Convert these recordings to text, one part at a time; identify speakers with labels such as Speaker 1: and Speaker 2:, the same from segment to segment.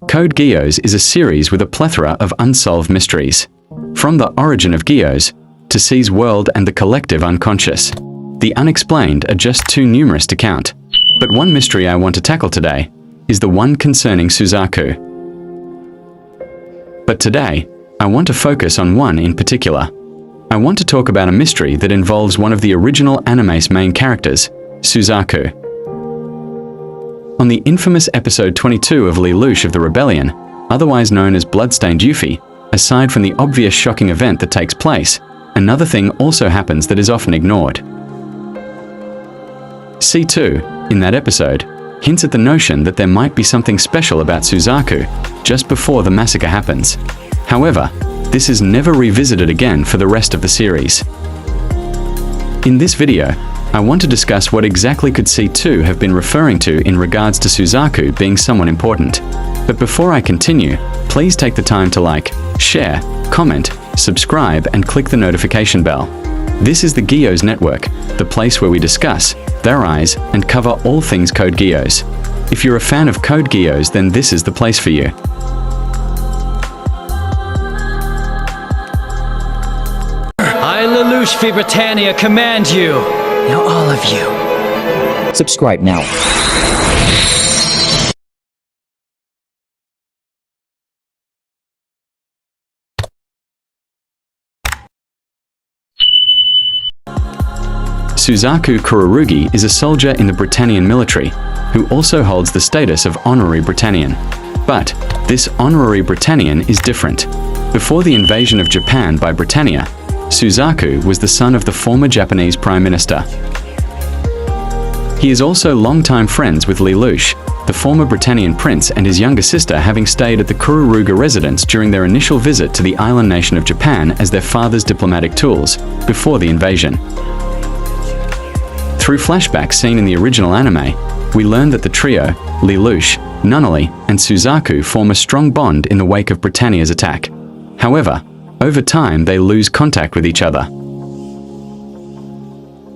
Speaker 1: Code Geass is a series with a plethora of unsolved mysteries. From the origin of Geass to C's world and the collective unconscious. The unexplained are just too numerous to count. But one mystery I want to tackle today is the one concerning Suzaku. But today, I want to focus on one in particular. I want to talk about a mystery that involves one of the original anime's main characters, Suzaku. On the infamous episode 22 of Lelouch of the Rebellion, otherwise known as Bloodstained Yuffie, aside from the obvious shocking event that takes place, another thing also happens that is often ignored. C2, in that episode, hints at the notion that there might be something special about Suzaku just before the massacre happens. However, this is never revisited again for the rest of the series. In this video, I want to discuss what exactly could C2 have been referring to in regards to Suzaku being someone important. But before I continue, please take the time to like, share, comment, subscribe and click the notification bell. This is the Geass Network, the place where we discuss, theorize, and cover all things Code Geass. If you're a fan of Code Geass, then this is the place for you.
Speaker 2: I, Lelouch v. Britannia, command you. Now all of you.
Speaker 3: Subscribe now.
Speaker 1: Suzaku Kururugi is a soldier in the Britannian military, who also holds the status of Honorary Britannian. But this Honorary Britannian is different. Before the invasion of Japan by Britannia, Suzaku was the son of the former Japanese Prime Minister. He is also longtime friends with Lelouch, the former Britannian prince, and his younger sister, having stayed at the Kururuga residence during their initial visit to the island nation of Japan as their father's diplomatic tools, before the invasion. Through flashbacks seen in the original anime, we learn that the trio, Lelouch, Nunnally, and Suzaku form a strong bond in the wake of Britannia's attack. However, over time they lose contact with each other.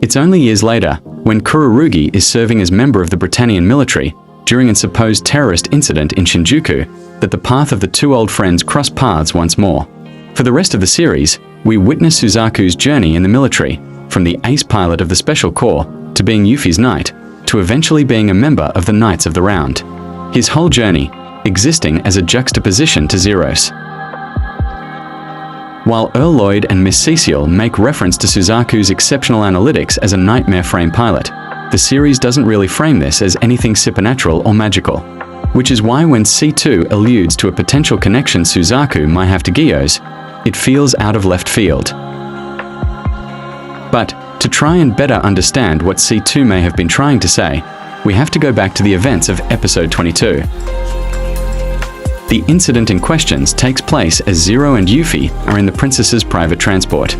Speaker 1: It's only years later, when Kururugi is serving as member of the Britannian military during a supposed terrorist incident in Shinjuku, that the path of the two old friends cross paths once more. For the rest of the series, we witness Suzaku's journey in the military, from the ace pilot of the Special Corps, to being Yuffie's knight, to eventually being a member of the Knights of the Round. His whole journey, existing as a juxtaposition to Zeros. While Earl Lloyd and Miss Cecile make reference to Suzaku's exceptional analytics as a nightmare frame pilot, the series doesn't really frame this as anything supernatural or magical. Which is why when C2 alludes to a potential connection Suzaku might have to Geass, it feels out of left field. But, to try and better understand what C2 may have been trying to say, we have to go back to the events of episode 22. The incident in question takes place as Zero and Yuffie are in the princess's private transport.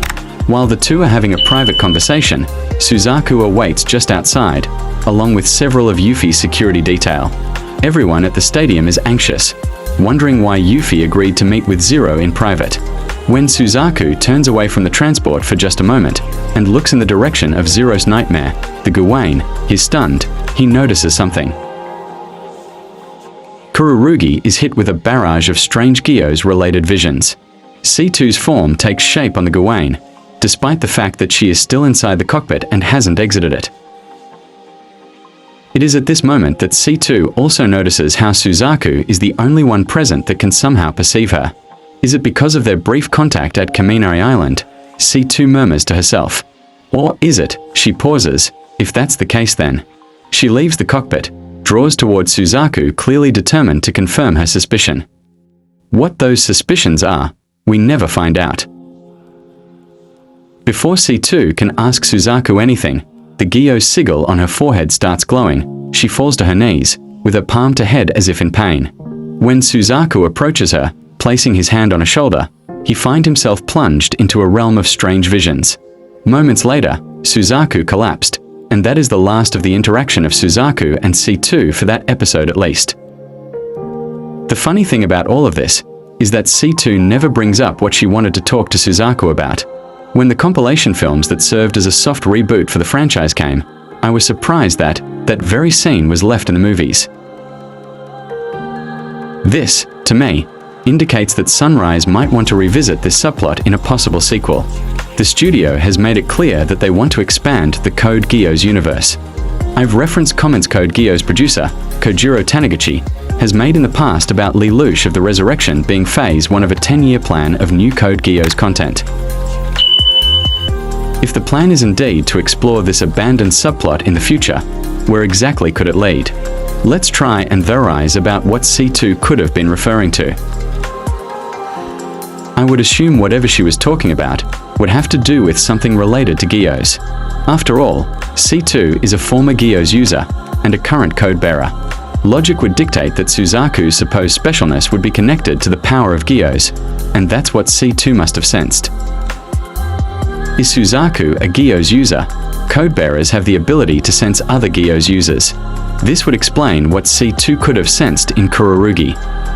Speaker 1: While the two are having a private conversation, Suzaku awaits just outside, along with several of Yuffie's security detail. Everyone at the stadium is anxious, wondering why Yuffie agreed to meet with Zero in private. When Suzaku turns away from the transport for just a moment and looks in the direction of Zero's nightmare, the Gawain, he's stunned. He notices something. Kururugi is hit with a barrage of strange Geass-related visions. C2's form takes shape on the Gawain, despite the fact that she is still inside the cockpit and hasn't exited it. It is at this moment that C2 also notices how Suzaku is the only one present that can somehow perceive her. Is it because of their brief contact at Kaminari Island? C2 murmurs to herself. Or is it, she pauses, if that's the case then. She leaves the cockpit, draws towards Suzaku, clearly determined to confirm her suspicion. What those suspicions are, we never find out. Before C2 can ask Suzaku anything, the Geass sigil on her forehead starts glowing. She falls to her knees, with her palm to head as if in pain. When Suzaku approaches her, placing his hand on her shoulder, he finds himself plunged into a realm of strange visions. Moments later, Suzaku collapsed, and that is the last of the interaction of Suzaku and C2 for that episode at least. The funny thing about all of this is that C2 never brings up what she wanted to talk to Suzaku about. When the compilation films that served as a soft reboot for the franchise came, I was surprised that that very scene was left in the movies. This, to me, indicates that Sunrise might want to revisit this subplot in a possible sequel. The studio has made it clear that they want to expand the Code Geass universe. I've referenced comments Code Geass producer, Kojiro Taniguchi, has made in the past about Lelouch of the Resurrection being phase 1 of a 10-year plan of new Code Geass content. If the plan is indeed to explore this abandoned subplot in the future, where exactly could it lead? Let's try and theorize about what C2 could have been referring to. I would assume whatever she was talking about would have to do with something related to Geass. After all, C2 is a former Geass user and a current code bearer. Logic would dictate that Suzaku's supposed specialness would be connected to the power of Geass, and that's what C2 must have sensed. Is Suzaku a Geass user? Code bearers have the ability to sense other Geass users. This would explain what C2 could have sensed in Kurorugi.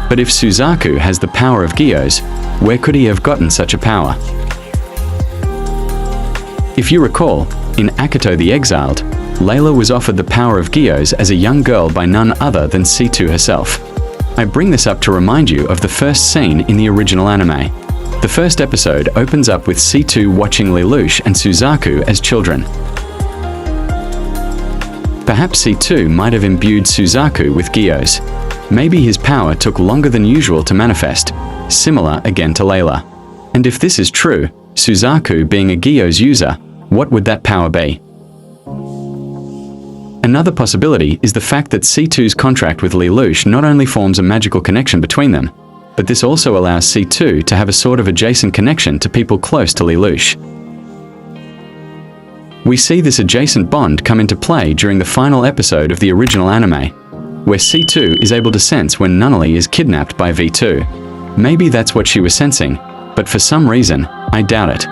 Speaker 1: But if Suzaku has the power of Geass, where could he have gotten such a power? If you recall, in Akito the Exiled, Layla was offered the power of Geass as a young girl by none other than C2 herself. I bring this up to remind you of the first scene in the original anime. The first episode opens up with C2 watching Lelouch and Suzaku as children. Perhaps C2 might have imbued Suzaku with Geass. Maybe his power took longer than usual to manifest, similar again to Layla. And if this is true, Suzaku being a Geass user, what would that power be? Another possibility is the fact that C2's contract with Lelouch not only forms a magical connection between them, but this also allows C2 to have a sort of adjacent connection to people close to Lelouch. We see this adjacent bond come into play during the final episode of the original anime, where C2 is able to sense when Nunnally is kidnapped by V2. Maybe that's what she was sensing, but for some reason, I doubt it.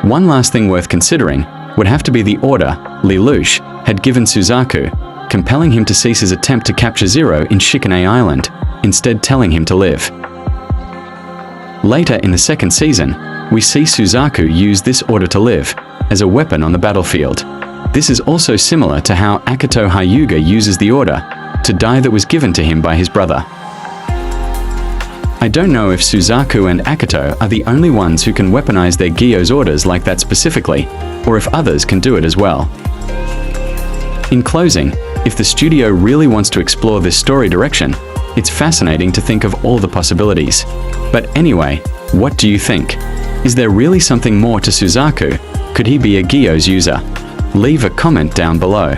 Speaker 1: One last thing worth considering would have to be the order Lelouch had given Suzaku, compelling him to cease his attempt to capture Zero in Shikane Island, instead telling him to live. Later in the second season, we see Suzaku use this order to live as a weapon on the battlefield. This is also similar to how Akito Hyuga uses the order to die that was given to him by his brother. I don't know if Suzaku and Akito are the only ones who can weaponize their Geass orders like that specifically, or if others can do it as well. In closing, if the studio really wants to explore this story direction, it's fascinating to think of all the possibilities. But anyway, what do you think? Is there really something more to Suzaku? Could he be a Geass user? Leave a comment down below.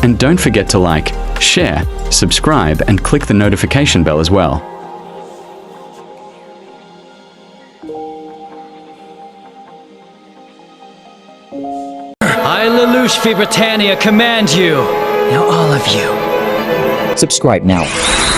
Speaker 1: And don't forget to like, share, subscribe, and click the notification bell as well.
Speaker 2: I, Lelouch v. Britannia, command you. Now all of you.
Speaker 3: Subscribe now.